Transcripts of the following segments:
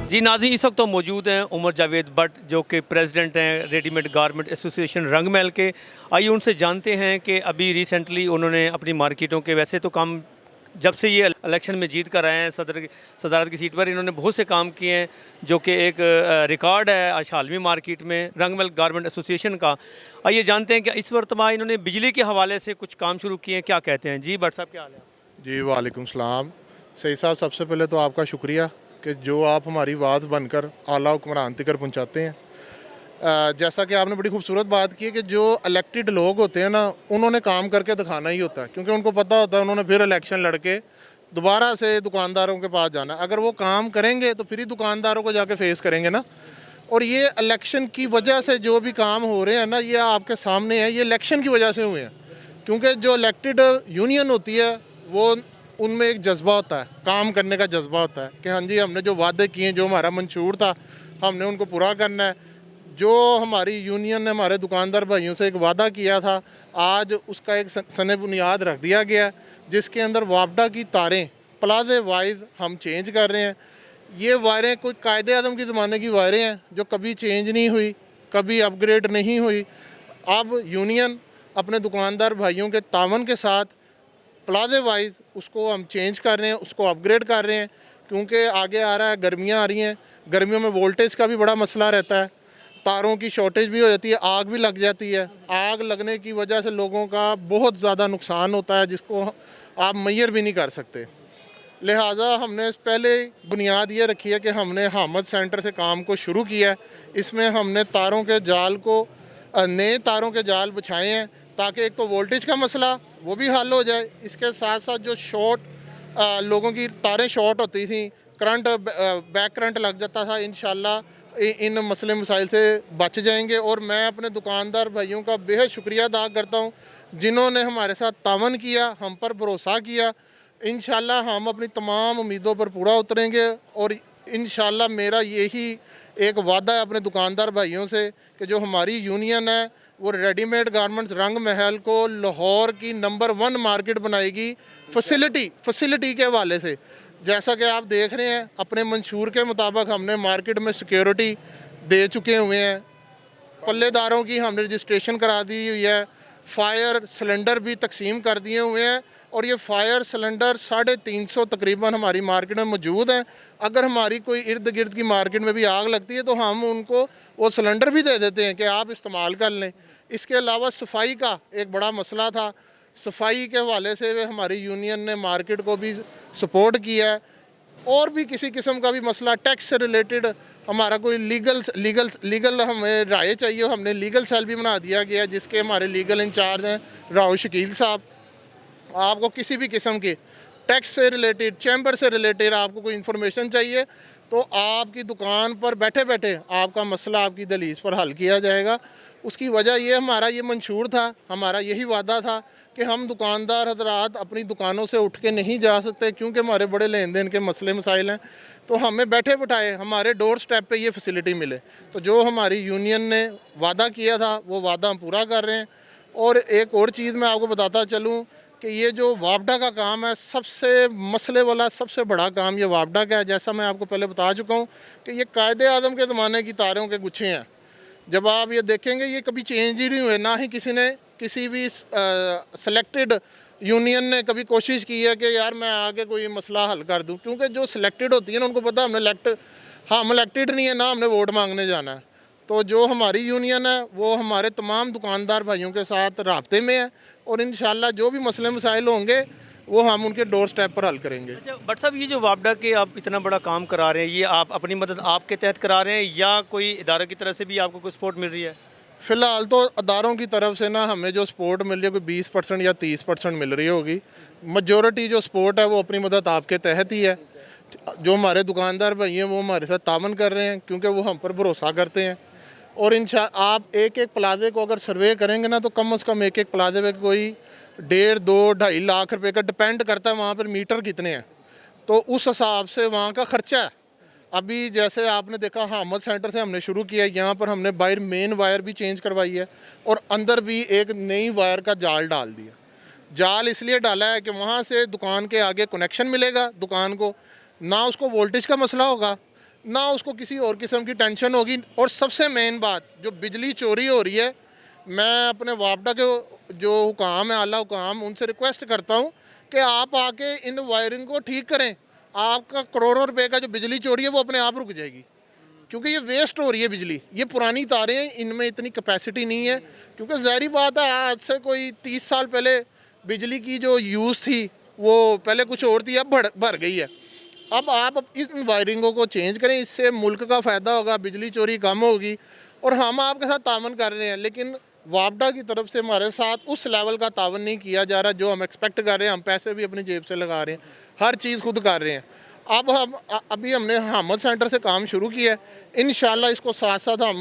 जी नाज़रीन, इस वक्त तो मौजूद हैं उमर जावेद भट्ट जो कि प्रेसिडेंट हैं रेडीमेड गारमेंट एसोसिएशन रंग महल के। आइए उनसे जानते हैं कि अभी रिसेंटली उन्होंने अपनी मार्केटों के वैसे तो काम जब से ये इलेक्शन में जीत कर आए हैं सदारत की सीट पर इन्होंने बहुत से काम किए हैं जो कि एक रिकॉर्ड है आज हालवी मार्केट में रंग महल गारमेंट एसोसिएशन का। आइए जानते हैं कि इस वर्तमान इन्होंने बिजली के हवाले से कुछ काम शुरू किए हैं, क्या कहते हैं। जी भट्ट साहब, क्या हाल है? जी वालेकुम सलाम। सही साहब, सबसे पहले तो आपका शुक्रिया कि जो आप हमारी आवाज़ बनकर आला हुक्मरान तक पहुँचाते हैं। जैसा कि आपने बड़ी खूबसूरत बात की है कि जो इलेक्टेड लोग होते हैं ना, उन्होंने काम करके दिखाना ही होता है, क्योंकि उनको पता होता है उन्होंने फिर इलेक्शन लड़के दोबारा से दुकानदारों के पास जाना है। अगर वो काम करेंगे तो फिर ही दुकानदारों को जाके फेस करेंगे ना। और ये इलेक्शन की वजह से जो भी काम हो रहे हैं ना, ये आपके सामने है, ये इलेक्शन की वजह से हुए हैं। क्योंकि जो इलेक्टेड यूनियन होती है वो उनमें एक जज्बा होता है, काम करने का जज्बा होता है कि हाँ जी, हमने जो वादे किए, जो हमारा मंशूर था, हमने उनको पूरा करना है। जो हमारी यूनियन ने हमारे दुकानदार भाइयों से एक वादा किया था, आज उसका एक सने बुनियाद रख दिया गया, जिसके अंदर वापडा की तारें प्लाजे वाइज हम चेंज कर रहे हैं। ये वायरें कोई कायदे आज़म के ज़माने की वायरें हैं जो कभी चेंज नहीं हुई, कभी अपग्रेड नहीं हुई। अब यूनियन अपने दुकानदार भाइयों के तावन के साथ प्लाजे वाइज उसको हम चेंज कर रहे हैं, उसको अपग्रेड कर रहे हैं। क्योंकि आगे आ रहा है, गर्मियाँ आ रही हैं, गर्मियों में वोल्टेज का भी बड़ा मसला रहता है, तारों की शॉर्टेज भी हो जाती है, आग भी लग जाती है। आग लगने की वजह से लोगों का बहुत ज़्यादा नुकसान होता है, जिसको आप मैयर भी नहीं कर सकते। लिहाजा हमने पहले बुनियाद ये रखी है कि हमने हामद सेंटर से काम को शुरू किया है। इसमें हमने तारों के जाल को नए तारों के जाल बिछाए हैं, ताकि एक तो वोल्टेज का मसला वो भी हल हो जाए। इसके साथ साथ जो लोगों की तारें शॉर्ट होती थी, करंट बैक करंट लग जाता था, इंशाल्लाह इन मसले मसाइल से बच जाएंगे। और मैं अपने दुकानदार भाइयों का बेहद शुक्रिया अदा करता हूँ जिन्होंने हमारे साथ तावन किया, हम पर भरोसा किया। इंशाल्लाह हम अपनी तमाम उम्मीदों पर पूरा उतरेंगे। और इंशाल्लाह मेरा यही एक वादा है अपने दुकानदार भाइयों से कि जो हमारी यूनियन है वो रेडीमेड गारमेंट्स रंग महल को लाहौर की नंबर 1 मार्केट बनाएगी फैसिलिटी के हवाले से। जैसा कि आप देख रहे हैं, अपने मंशूर के मुताबिक हमने मार्केट में सिक्योरिटी दे चुके हुए हैं, पल्लेदारों की हमने रजिस्ट्रेशन करा दी हुई है, फायर सिलेंडर भी तकसीम कर दिए हुए हैं। और ये फायर सिलेंडर 350 तकरीबन हमारी मार्केट में मौजूद हैं। अगर हमारी कोई इर्द गिर्द की मार्केट में भी आग लगती है तो हम उनको वो सिलेंडर भी दे देते हैं कि आप इस्तेमाल कर लें। इसके अलावा सफाई का एक बड़ा मसला था, सफाई के हवाले से हमारी यूनियन ने मार्केट को भी सपोर्ट किया है। और भी किसी किस्म का भी मसला टैक्स से रिलेटेड हमारा कोई लीगल हमें राय चाहिए, हमने लीगल सेल भी बना दिया गया, जिसके हमारे लीगल इंचार्ज हैं राव शकील साहब। आपको किसी भी किस्म के टैक्स से रिलेटेड, चैम्बर से रिलेटेड आपको कोई इन्फॉर्मेशन चाहिए तो आपकी दुकान पर बैठे बैठे आपका मसला आपकी दलील पर हल किया जाएगा। उसकी वजह ये हमारा ये मंशूर था, हमारा यही वादा था कि हम दुकानदार हजरात अपनी दुकानों से उठ के नहीं जा सकते, क्योंकि हमारे बड़े लेन देन के मसले मसाइल हैं। तो हमें बैठे बिठाए हमारे डोर स्टेप पे ये फैसिलिटी मिले। तो जो हमारी यूनियन ने वादा किया था वो वादा हम पूरा कर रहे हैं। और एक और चीज़ मैं आपको बताता चलूँ कि ये जो वापडा का काम है, सबसे मसले वाला सबसे बड़ा काम ये वापडा का है। जैसा मैं आपको पहले बता चुका हूँ कि ये कायदे आज़म के ज़माने की तारों के गुच्छे हैं। जब आप ये देखेंगे ये कभी चेंज ही नहीं हुए, ना ही किसी भी सेलेक्टेड यूनियन ने कभी कोशिश की है कि यार मैं आगे कोई मसला हल कर दूँ। क्योंकि जो सिलेक्टेड होती है ना, उनको पता हम इलेक्टेड नहीं है ना, हमने वोट मांगने जाना है। तो जो हमारी यूनियन है वो हमारे तमाम दुकानदार भाइयों के साथ राब्ते में है, और इंशाल्लाह जो भी मसले मसाइल होंगे वो हम उनके डोर स्टेप पर हल करेंगे। अच्छा भट्ट साहब, ये जो वापडा के आप इतना बड़ा काम करा रहे हैं, ये आप अपनी मदद आपके तहत करा रहे हैं या कोई इदारे की तरफ से भी आपको कोई सपोर्ट मिल रही है? फ़िलहाल तो अदारों की तरफ से ना हमें जो सपोर्ट मिल रही है कोई 20% या 30% मिल रही होगी। मजॉरिटी जो सपोर्ट है वो अपनी मदद आपके तहत ही है। जो हमारे दुकानदार भाई हैं वो हमारे साथ तावन कर रहे हैं, क्योंकि वो हम पर भरोसा करते हैं। और आप एक प्लाजे को अगर सर्वे करेंगे ना, तो कम से कम एक प्लाजे पे कोई 1.5, 2, 2.5 लाख रुपए का डिपेंड करता है वहाँ पर मीटर कितने हैं, तो उस हिसाब से वहाँ का ख़र्चा है। अभी जैसे आपने देखा हामद सेंटर से हमने शुरू किया है, यहाँ पर हमने बाहर मेन वायर भी चेंज करवाई है और अंदर भी एक नई वायर का जाल डाल दिया। जाल इसलिए डाला है कि वहाँ से दुकान के आगे कनेक्शन मिलेगा दुकान को, ना उसको वोल्टेज का मसला होगा, ना उसको किसी और किस्म की टेंशन होगी। और सबसे मेन बात, जो बिजली चोरी हो रही है, मैं अपने वापडा के जो हुकाम है, आला हुकाम, उनसे रिक्वेस्ट करता हूँ कि आप आके इन वायरिंग को ठीक करें। आपका करोड़ों रुपए का जो बिजली चोरी है वो अपने आप रुक जाएगी, क्योंकि ये वेस्ट हो रही है बिजली। ये पुरानी तारें हैं, इनमें इतनी कैपेसिटी नहीं है, क्योंकि ज़ाहिर बात है आज से कोई 30 साल पहले बिजली की जो यूज़ थी वो पहले कुछ और थी, अब बढ़ गई है। अब आप इन वायरिंगों को चेंज करें, इससे मुल्क का फ़ायदा होगा, बिजली चोरी कम होगी। और हम आपके साथ तावन कर रहे हैं, लेकिन वापडा की तरफ से हमारे साथ उस लेवल का तावन नहीं किया जा रहा जो हम एक्सपेक्ट कर रहे हैं। हम पैसे भी अपनी जेब से लगा रहे हैं, हर चीज़ खुद कर रहे हैं। अब हम अभी हमने हमद सेंटर से काम शुरू किया है। इंशाल्लाह इसको साथ साथ हम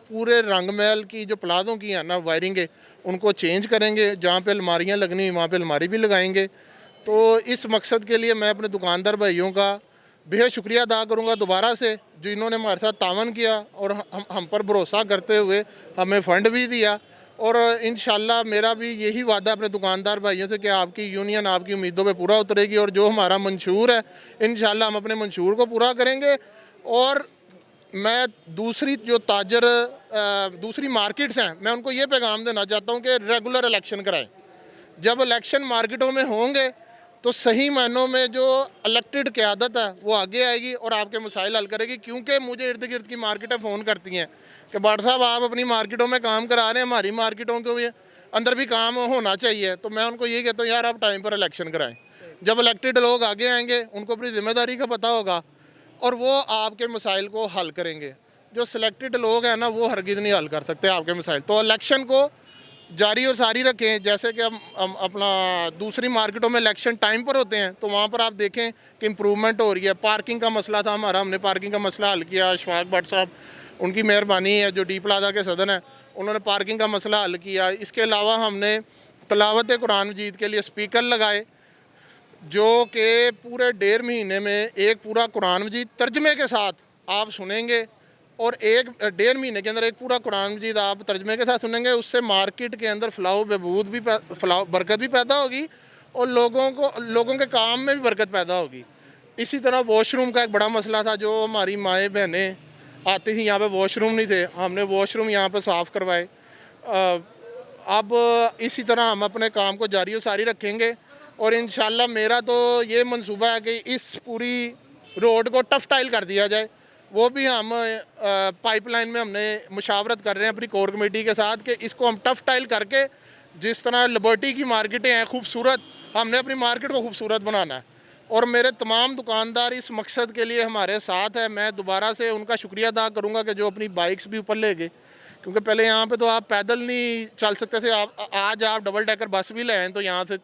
पूरे रंग महल की जो प्लाजों की है ना वायरिंग, उनको चेंज करेंगे। जहाँ पे अलमारियाँ लगनी वहाँ पे अलमारी भी लगाएंगे। तो इस मकसद के लिए मैं अपने दुकानदार भाइयों का बेहद शुक्रिया अदा करूँगा दोबारा से, जो इन्होंने हमारे साथ तावन किया और हम पर भरोसा करते हुए हमें फ़ंड भी दिया। और इंशाल्लाह मेरा भी यही वादा अपने दुकानदार भाइयों से कि आपकी यूनियन आपकी उम्मीदों पे पूरा उतरेगी, और जो हमारा मंशूर है इंशाल्लाह हम अपने मंशूर को पूरा करेंगे। और मैं दूसरी जो दूसरी मार्केट्स हैं, मैं उनको ये पैगाम देना चाहता हूँ कि रेगुलर इलेक्शन कराएं। जब इलेक्शन मार्केटों में होंगे तो सही मायनों में जो इलेक्टेड क़यादत है वो आगे आएगी और आपके मसाइल हल करेगी। क्योंकि मुझे इर्द गिर्द की मार्केटें फ़ोन करती हैं कि भाट साहब आप अपनी मार्केटों में काम करा रहे हैं, हमारी मार्केटों के भी अंदर भी काम होना चाहिए। तो मैं उनको यही कहता हूँ, यार आप टाइम पर इलेक्शन कराएं। जब इलेक्टेड लोग आगे आएंगे उनको अपनी ज़िम्मेदारी का पता होगा और वो आपके मसाइल को हल करेंगे। जो सिलेक्टेड लोग हैं ना, वो हरगिज़ नहीं हल कर सकते आपके मसाइल। तो इलेक्शन को जारी और सारी रखें। जैसे कि हम अपना दूसरी मार्केटों में इलेक्शन टाइम पर होते हैं, तो वहाँ पर आप देखें कि इम्प्रूवमेंट हो रही है। पार्किंग का मसला था हमारा, हमने पार्किंग का मसला हल किया। अशफाक भट्ट साहब, उनकी मेहरबानी है, जो डी प्लाजा के सदन है, उन्होंने पार्किंग का मसला हल किया। इसके अलावा हमने तिलावत कुरान मजीद के लिए स्पीकर लगाए, जो कि पूरे 1.5 महीने में एक पूरा कुरान मजीद तर्जमे के साथ आप सुनेंगे, और 1.5 महीने के अंदर एक पूरा कुरान मजीद आप तर्जमे के साथ सुनेंगे। उससे मार्केट के अंदर फलाह बहबूद भी बरकत भी पैदा होगी और लोगों के काम में भी बरकत पैदा होगी। इसी तरह वॉशरूम का एक बड़ा मसला था, जो हमारी माएँ बहनें आती थी, यहाँ पे वॉशरूम नहीं थे, हमने वॉशरूम यहाँ पे साफ़ करवाए। अब इसी तरह हम अपने काम को जारी और सारी रखेंगे। और इंशाल्लाह मेरा तो ये मंसूबा है कि इस पूरी रोड को टफ टाइल कर दिया जाए। वो भी हम पाइपलाइन में हमने मुशावरत कर रहे हैं अपनी कोर कमेटी के साथ कि इसको हम टफ टाइल करके, जिस तरह लिबर्टी की मार्केटें हैं खूबसूरत, हमने अपनी मार्केट को खूबसूरत बनाना है। और मेरे तमाम दुकानदार इस मकसद के लिए हमारे साथ है। मैं दोबारा से उनका शुक्रिया अदा करूँगा कि जो अपनी बाइक्स भी ऊपर ले गए, क्योंकि पहले यहाँ पे तो आप पैदल नहीं चल सकते थे। आज आप डबल डेकर बस भी ले आएँ तो यहाँ से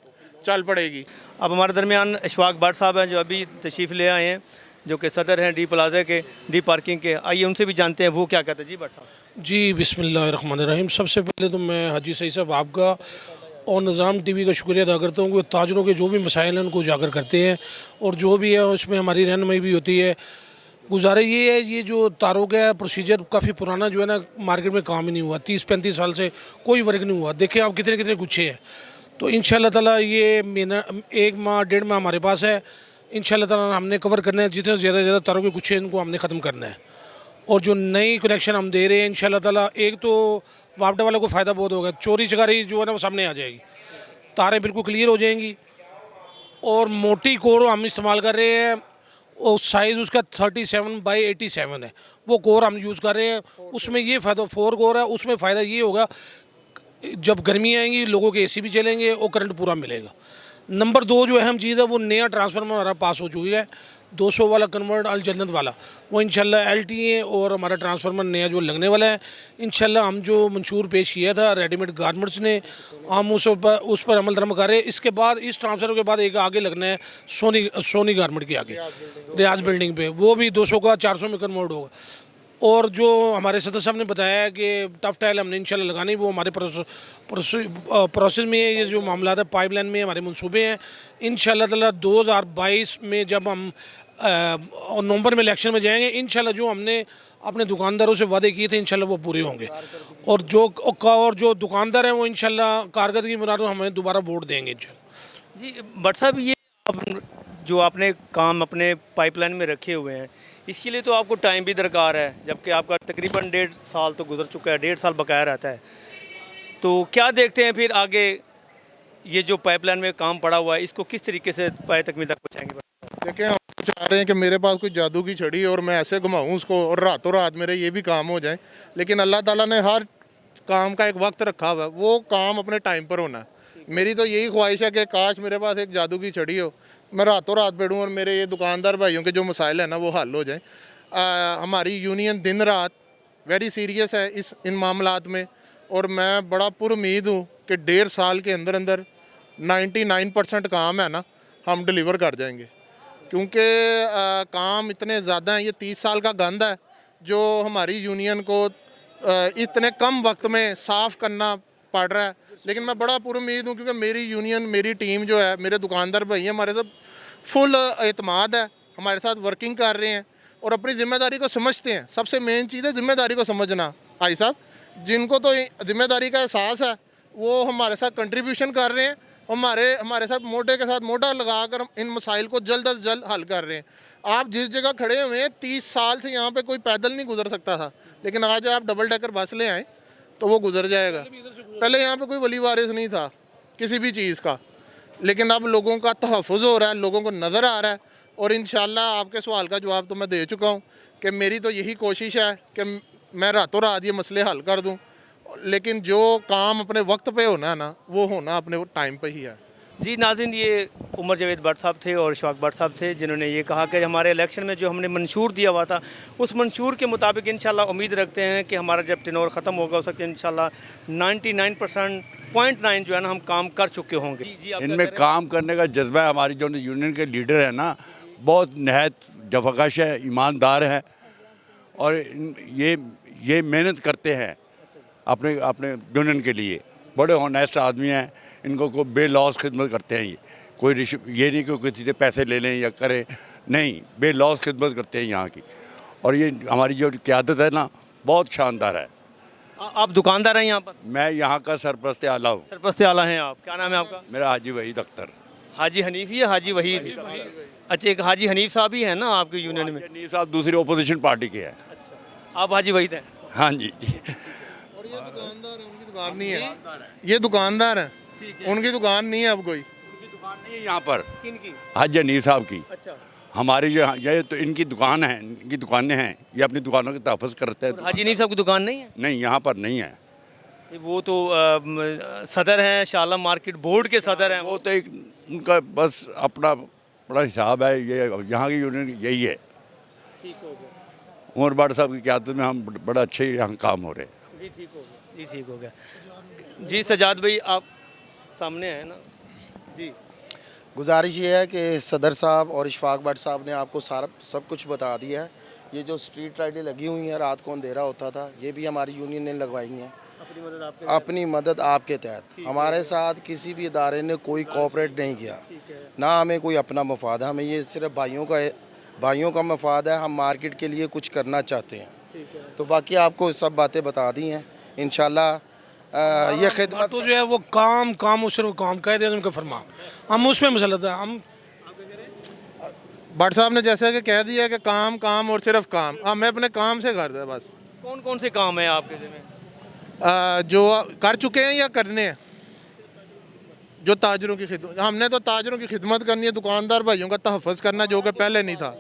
चल पड़ेगी। अब हमारे दरमियान अशफाक भट्ट साहब हैं, जो अभी तशरीफ़ ले आए हैं, जो कि सदर हैं डी प्लाजा के, डी पार्किंग के। आइए उनसे भी जानते हैं वो क्या कहते हैं। जी भट्ट साहब। जी बिस्मिल्लाहिर्रहमानिर्रहीम। सबसे पहले तो मैं हाजी सईद साहब आपका और निज़ाम टीवी का शुक्रिया अदा करता हूँ कि ताजरों के जो भी मसाइल हैं उनको उजागर करते हैं और जो भी है उसमें हमारी रहनुमाई भी होती है। गुजारा ये है, ये जो तारों का प्रोसीजर काफ़ी पुराना जो है ना, मार्केट में काम ही नहीं हुआ। 30-35 साल से कोई वर्क नहीं हुआ। देखें आप कितने कितने गुच्छे हैं। तो इंशाल्लाह ताला ये महीना 1 माह 1.5 माह हमारे पास है। इंशाल्लाह ताला हमने कवर करना है, जितने ज़्यादा से ज़्यादा तारों के गुच्छे इनको हमने ख़त्म करना है। और जो नई कनेक्शन हम दे रहे हैं इंशाल्लाह ताला, एक तो वापडा वालों को फ़ायदा बहुत होगा। चोरी चकारी जो है ना वो सामने आ जाएगी, तारें बिल्कुल क्लियर हो जाएंगी। और मोटी कोर हम इस्तेमाल कर रहे हैं, और साइज़ उसका 37/87 है, वो कोर हम यूज़ कर रहे हैं। उसमें ये फ़ायदा 4 कोर है, उसमें फ़ायदा ये होगा जब गर्मी आएंगी लोगों के एसी भी चलेंगे और करंट पूरा मिलेगा। नंबर 2 जो अहम चीज़ है, वो नया ट्रांसफार्मर हमारा पास हो चुकी है, 200 वाला कन्वर्ट अल जन्नत वाला, वो इंशाल्लाह LTA और हमारा ट्रांसफार्मर नया जो लगने वाला है। इंशाल्लाह हम जो मंशूर पेश किया था रेडीमेड गारमेंट्स ने, हम उस पर अमल दरम कर रहे हैं। इसके बाद इस ट्रांसफर के बाद एक आगे लगना है सोनी गारमेंट के आगे रियाज बिल्डिंग पे, वो भी 200 का 400 में कन्वर्ट होगा। और जो हमारे सदर साहब ने बताया कि टफ टाइल हमने इंशाल्लाह लगानी, वो हमारे प्रोसेस में है। ये जो मामला है पाइपलाइन में हमारे मंसूबे हैं। इंशाल्लाह ताला 2022 में जब हम नवंबर में इलेक्शन में जाएंगे, इंशाल्लाह जो हमने अपने दुकानदारों से वादे किए थे इंशाल्लाह वो पूरे होंगे। और जो दुकानदार हैं वो इंशाल्लाह कारकर्दगी मुराद हमें दोबारा वोट देंगे इंशाल्लाह। जी भट्ट साहब, ये जो आपने काम अपने पाइपलाइन में रखे हुए हैं, इसके लिए तो आपको टाइम भी दरकार है, जबकि आपका तकरीबन 1.5 साल तो गुजर चुका है, 1.5 साल बकाया रहता है। तो क्या देखते हैं फिर आगे, ये जो पाइपलाइन में काम पड़ा हुआ है इसको किस तरीके से पाए तकमील तक पहुँचाएंगे? देखिए, हम तो चाह रहे हैं कि मेरे पास कोई जादू की छड़ी और मैं ऐसे घुमाऊँ उसको और रातों रात मेरे ये भी काम हो जाए, लेकिन अल्लाह ताला ने हर काम का एक वक्त रखा हुआ है, वो काम अपने टाइम पर होना है। मेरी तो यही ख्वाहिश है कि काश मेरे पास एक जादू की छड़ी हो, मैं रातों रात बैठूँ और मेरे ये दुकानदार भाइयों के जो मसाइल हैं ना वो हल हो जाएं। हमारी यूनियन दिन रात वेरी सीरियस है इन मामलात में, और मैं बड़ा पुरुमीद हूँ कि 1.5 साल के अंदर अंदर 99% काम है ना हम डिलीवर कर जाएंगे, क्योंकि काम इतने ज़्यादा हैं। ये 30 साल का गंद है जो हमारी यूनियन को इतने कम वक्त में साफ़ करना पड़ रहा है। लेकिन मैं बड़ा पुरुमीद हूँ क्योंकि मेरी यूनियन, मेरी टीम जो है, मेरे दुकानदार भाई हैं, हमारे साथ फुल एतमाद है, हमारे साथ वर्किंग कर रहे हैं और अपनी ज़िम्मेदारी को समझते हैं। सबसे मेन चीज़ है ज़िम्मेदारी को समझना। भाई साहब, जिनको तो ज़िम्मेदारी का एहसास है वो हमारे साथ कंट्रीब्यूशन कर रहे हैं, हमारे साथ मोढे के साथ मोढा लगाकर इन मसाइल को जल्द अज जल्द हल कर रहे हैं। आप जिस जगह खड़े हुए हैं 30 साल से यहाँ पे कोई पैदल नहीं गुजर सकता था, लेकिन आज आप डबल डेकर बस ले आए तो वो गुजर जाएगा। पहले यहाँ पे कोई वली वारिस नहीं था किसी भी चीज़ का, लेकिन अब लोगों का तहफ़्फ़ुज़ हो रहा है, लोगों को नज़र आ रहा है। और इंशाल्लाह आपके सवाल का जवाब तो मैं दे चुका हूँ कि मेरी तो यही कोशिश है कि मैं रातों रात ये मसले हल कर दूँ, लेकिन जो काम अपने वक्त पे होना है ना वो होना अपने टाइम पे ही है। जी नाज़रीन, ये उमर जावेद भट्ट साहब थे और इशफाक भट्ट साहब थे, जिन्होंने ये कहा कि हमारे इलेक्शन में जो हमने मंशूर दिया हुआ था उस मंशूर के मुताबिक इंशाल्लाह उम्मीद रखते हैं कि हमारा जब टेनोर ख़त्म होगा हो सकता है इंशाल्लाह 99.9 जो है ना हम काम कर चुके होंगे। जी आप इनमें काम करने का जज्बा है। हमारी जो यूनियन के लीडर है ना, बहुत नहायत जफाकश है, ईमानदार है और ये मेहनत करते हैं अपने अपने यूनियन के लिए। बड़े ऑनेस्ट आदमी हैं, इनको को बेलॉस खिदमत करते हैं। ये कोई ये नहीं कि किसी से पैसे ले लें या करें, नहीं, बेलॉस खिदमत करते हैं यहाँ की। और ये हमारी जो क़यादत है ना बहुत शानदार है। आप दुकानदार हैं यहाँ पर? मैं यहाँ का सरपरस्त आला हूँ। सरपरस्त आला हैं आप, क्या नाम है आपका? मेरा हाजी वहीद अख्तर। हाजी हनीफ या हाजी वहीद? अच्छा, एक हाजी हनीफ साहब ही है ना आपके यूनियन में? नहीं साहब दूसरी ओपोजिशन पार्टी के हैं। आप हाजी वहीद हैं? हाँ जी जी। और ये दुकानदार है, उनकी दुकान नहीं है। ये दुकानदार है, उनकी दुकान नहीं है अब कोई। उनकी दुकान नहीं है यहाँ पर, किनकी? हाजी हनीफ साहब की। अच्छा, हमारी जो ये तो इनकी दुकान है, इनकी दुकानें हैं, ये अपनी दुकानों का तहफ़्फ़ुज़ करते हैं। हाजी हनीफ साहब की दुकान नहीं है? नहीं, यहाँ पर नहीं है। वो तो सदर हैं, शाला मार्केट बोर्ड के सदर हैं वो तो एक उनका बस अपना बड़ा हिसाब है। ये यहाँ की यूनियन यही है। ठीक हो गया उमर भट्ट साहब की क़यादत में हम बड़ा अच्छे यहाँ काम हो रहे हैं। जी, ठीक हो गया जी, ठीक हो गया जी। सजाद भाई आप सामने हैं ना जी। गुजारिश ये है कि सदर साहब और इशफाक भट्ट साहब ने आपको सारा सब कुछ बता दिया है। ये जो स्ट्रीट लाइटें लगी हुई हैं, रात को अंधेरा होता था, ये भी हमारी यूनियन ने लगवाई हैं अपनी मदद आपके तहत। हमारे साथ किसी भी इदारे ने कोई कोऑपरेट नहीं किया, ना हमें कोई अपना मफाद है, हमें ये सिर्फ भाइयों का मफाद है। हम मार्केट के लिए कुछ करना चाहते हैं, तो बाकी आपको सब बातें बता दी हैं। इंशाल्लाह ये खिदमत तो जो है वो काम और सिर्फ काम कायदे आज़म का फरमान, हम उसमें मसलत है। हम भट्ट साहब ने जैसा कि कह दिया कि काम और सिर्फ काम, हमें अपने काम से कर दे बस। कौन कौन से काम है आपके ज़िम्मे? जो कर चुके हैं या करने हैं, जो ताजरों की खिदमत, हमने तो ताजरों की खिदमत करनी है, दुकानदार भाइयों का तहफ़्फ़ुज़ करना जो कि पहले नहीं था।